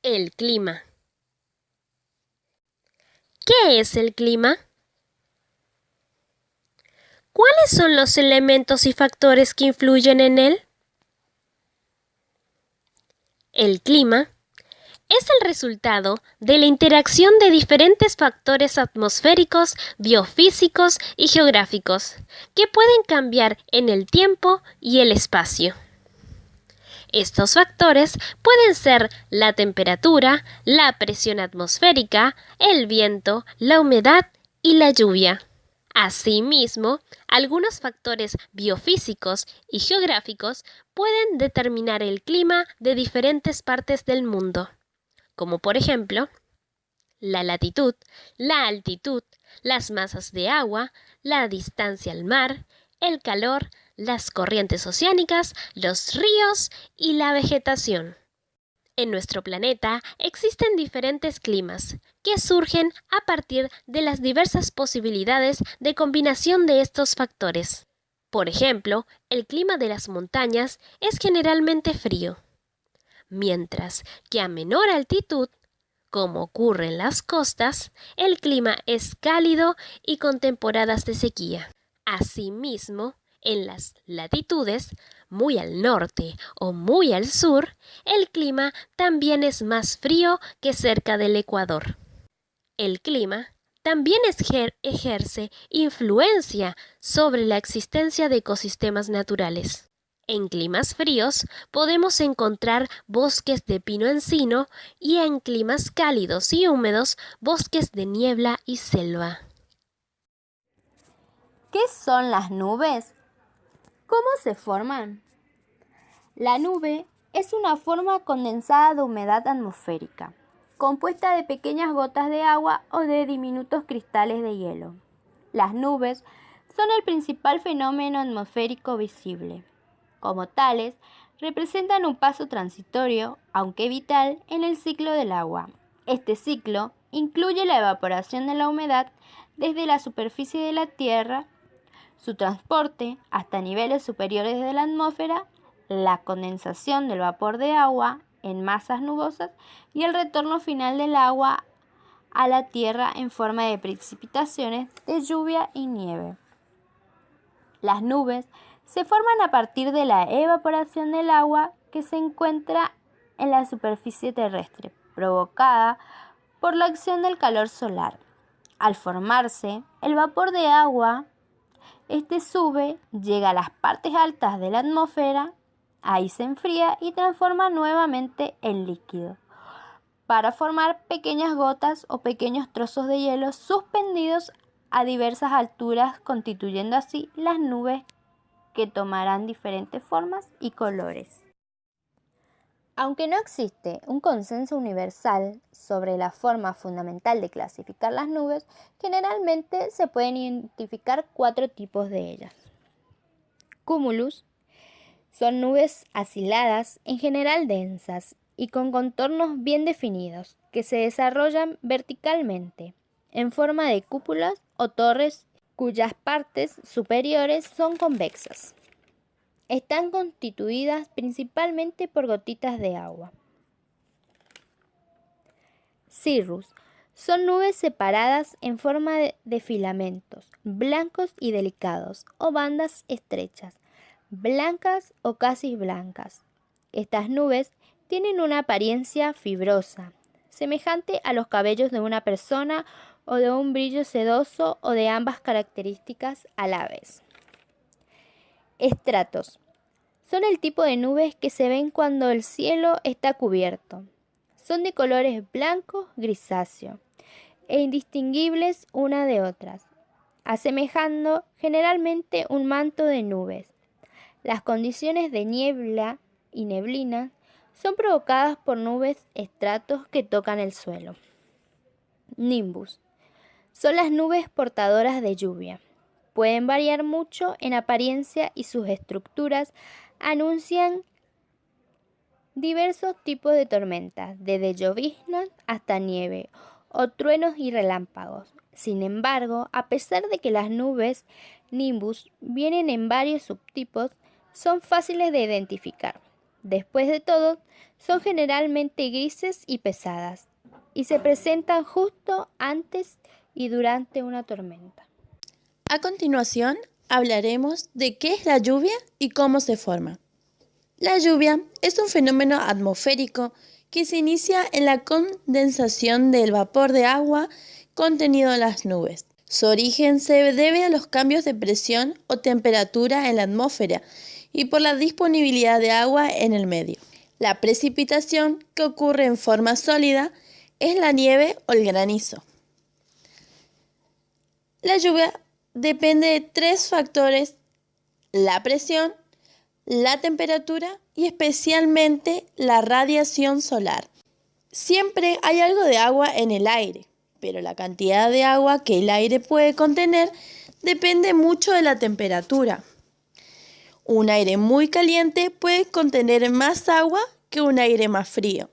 El clima. ¿Qué es el clima? ¿Cuáles son los elementos y factores que influyen en él? El clima es el resultado de la interacción de diferentes factores atmosféricos, biofísicos y geográficos que pueden cambiar en el tiempo y el espacio. Estos factores pueden ser la temperatura, la presión atmosférica, el viento, la humedad y la lluvia. Asimismo, algunos factores biofísicos y geográficos pueden determinar el clima de diferentes partes del mundo, como por ejemplo, la latitud, la altitud, las masas de agua, la distancia al mar, el calor, las corrientes oceánicas, los ríos y la vegetación. En nuestro planeta existen diferentes climas que surgen a partir de las diversas posibilidades de combinación de estos factores. Por ejemplo, el clima de las montañas es generalmente frío, mientras que a menor altitud, como ocurre en las costas, el clima es cálido y con temporadas de sequía. Asimismo, en las latitudes, muy al norte o muy al sur, el clima también es más frío que cerca del Ecuador. El clima también ejerce influencia sobre la existencia de ecosistemas naturales. En climas fríos podemos encontrar bosques de pino-encino y en climas cálidos y húmedos bosques de niebla y selva. ¿Qué son las nubes? ¿Cómo se forman? La nube es una forma condensada de humedad atmosférica, compuesta de pequeñas gotas de agua o de diminutos cristales de hielo. Las nubes son el principal fenómeno atmosférico visible. Como tales, representan un paso transitorio, aunque vital, en el ciclo del agua. Este ciclo incluye la evaporación de la humedad desde la superficie de la Tierra, su transporte hasta niveles superiores de la atmósfera, la condensación del vapor de agua en masas nubosas y el retorno final del agua a la Tierra en forma de precipitaciones de lluvia y nieve. Las nubes se forman a partir de la evaporación del agua que se encuentra en la superficie terrestre, provocada por la acción del calor solar. Al formarse, el vapor de agua sube, llega a las partes altas de la atmósfera, ahí se enfría y transforma nuevamente en líquido, para formar pequeñas gotas o pequeños trozos de hielo suspendidos a diversas alturas, constituyendo así las nubes que tomarán diferentes formas y colores. Aunque no existe un consenso universal sobre la forma fundamental de clasificar las nubes, generalmente se pueden identificar 4 tipos de ellas. Cumulus son nubes aciladas, en general densas y con contornos bien definidos, que se desarrollan verticalmente, en forma de cúpulas o torres cuyas partes superiores son convexas. Están constituidas principalmente por gotitas de agua. Cirrus son nubes separadas en forma de filamentos, blancos y delicados, o bandas estrechas, blancas o casi blancas. Estas nubes tienen una apariencia fibrosa, semejante a los cabellos de una persona o de un brillo sedoso o de ambas características a la vez. Estratos son el tipo de nubes que se ven cuando el cielo está cubierto. Son de colores blanco, grisáceo e indistinguibles una de otras, asemejando generalmente un manto de nubes. Las condiciones de niebla y neblina son provocadas por nubes estratos que tocan el suelo. Nimbus son las nubes portadoras de lluvia. Pueden variar mucho en apariencia y sus estructuras anuncian diversos tipos de tormentas, desde lloviznas hasta nieve o truenos y relámpagos. Sin embargo, a pesar de que las nubes nimbus vienen en varios subtipos, son fáciles de identificar. Después de todo, son generalmente grises y pesadas, y se presentan justo antes y durante una tormenta. A continuación, hablaremos de qué es la lluvia y cómo se forma. La lluvia es un fenómeno atmosférico que se inicia en la condensación del vapor de agua contenido en las nubes. Su origen se debe a los cambios de presión o temperatura en la atmósfera y por la disponibilidad de agua en el medio. La precipitación, que ocurre en forma sólida, es la nieve o el granizo. La lluvia depende de 3 factores: la presión, la temperatura y especialmente la radiación solar. Siempre hay algo de agua en el aire, pero la cantidad de agua que el aire puede contener depende mucho de la temperatura. Un aire muy caliente puede contener más agua que un aire más frío.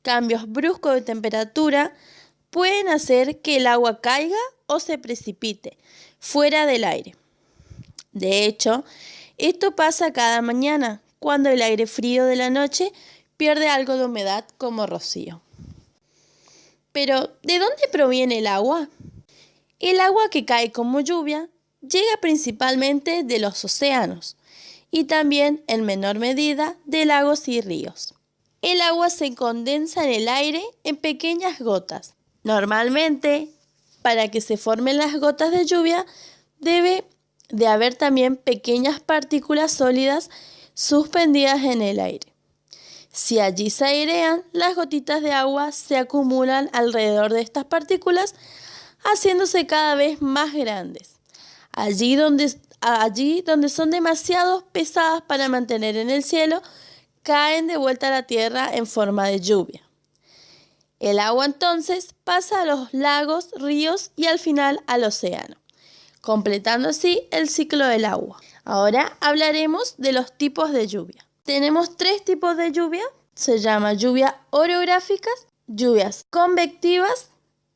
Cambios bruscos de temperatura pueden hacer que el agua caiga o se precipite fuera del aire. De hecho, esto pasa cada mañana, cuando el aire frío de la noche pierde algo de humedad como rocío. Pero, ¿de dónde proviene el agua? El agua que cae como lluvia llega principalmente de los océanos y también, en menor medida, de lagos y ríos. El agua se condensa en el aire en pequeñas gotas. Normalmente, para que se formen las gotas de lluvia, debe de haber también pequeñas partículas sólidas suspendidas en el aire. Si allí se airean, las gotitas de agua se acumulan alrededor de estas partículas, haciéndose cada vez más grandes. Allí donde son demasiado pesadas para mantener en el cielo, caen de vuelta a la tierra en forma de lluvia. El agua entonces pasa a los lagos, ríos y al final al océano, completando así el ciclo del agua. Ahora hablaremos de los tipos de lluvia. Tenemos 3 tipos de lluvia. Se llama lluvia orográficas, lluvias convectivas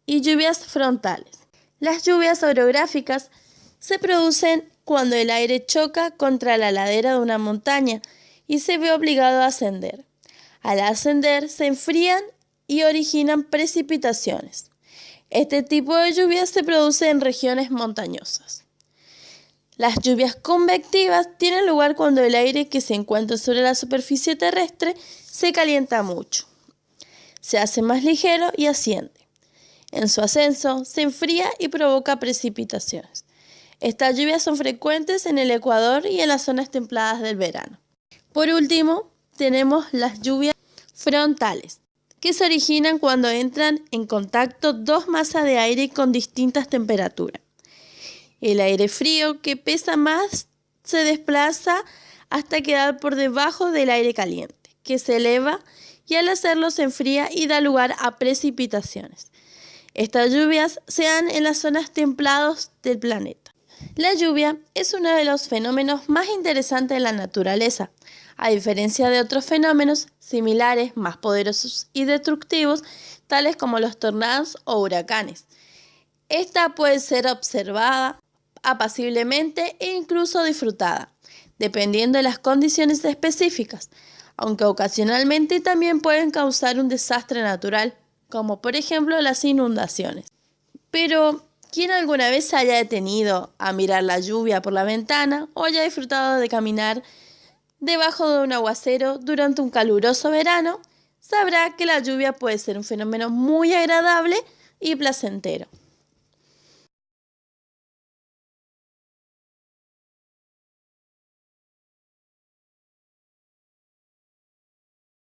y lluvias frontales. Las lluvias orográficas se producen cuando el aire choca contra la ladera de una montaña y se ve obligado a ascender. Al ascender se enfrían y originan precipitaciones. Este tipo de lluvia se produce en regiones montañosas. Las lluvias convectivas tienen lugar cuando el aire que se encuentra sobre la superficie terrestre se calienta mucho. Se hace más ligero y asciende. En su ascenso se enfría y provoca precipitaciones. Estas lluvias son frecuentes en el Ecuador y en las zonas templadas del verano. Por último, tenemos las lluvias frontales, que se originan cuando entran en contacto 2 masas de aire con distintas temperaturas. El aire frío, que pesa más, se desplaza hasta quedar por debajo del aire caliente, que se eleva y al hacerlo se enfría y da lugar a precipitaciones. Estas lluvias se dan en las zonas templadas del planeta. La lluvia es uno de los fenómenos más interesantes de la naturaleza. A diferencia de otros fenómenos similares, más poderosos y destructivos, tales como los tornados o huracanes. Esta puede ser observada apaciblemente e incluso disfrutada, dependiendo de las condiciones específicas, aunque ocasionalmente también pueden causar un desastre natural, como por ejemplo las inundaciones. Pero, ¿quién alguna vez se haya detenido a mirar la lluvia por la ventana o haya disfrutado de caminar debajo de un aguacero durante un caluroso verano, sabrá que la lluvia puede ser un fenómeno muy agradable y placentero?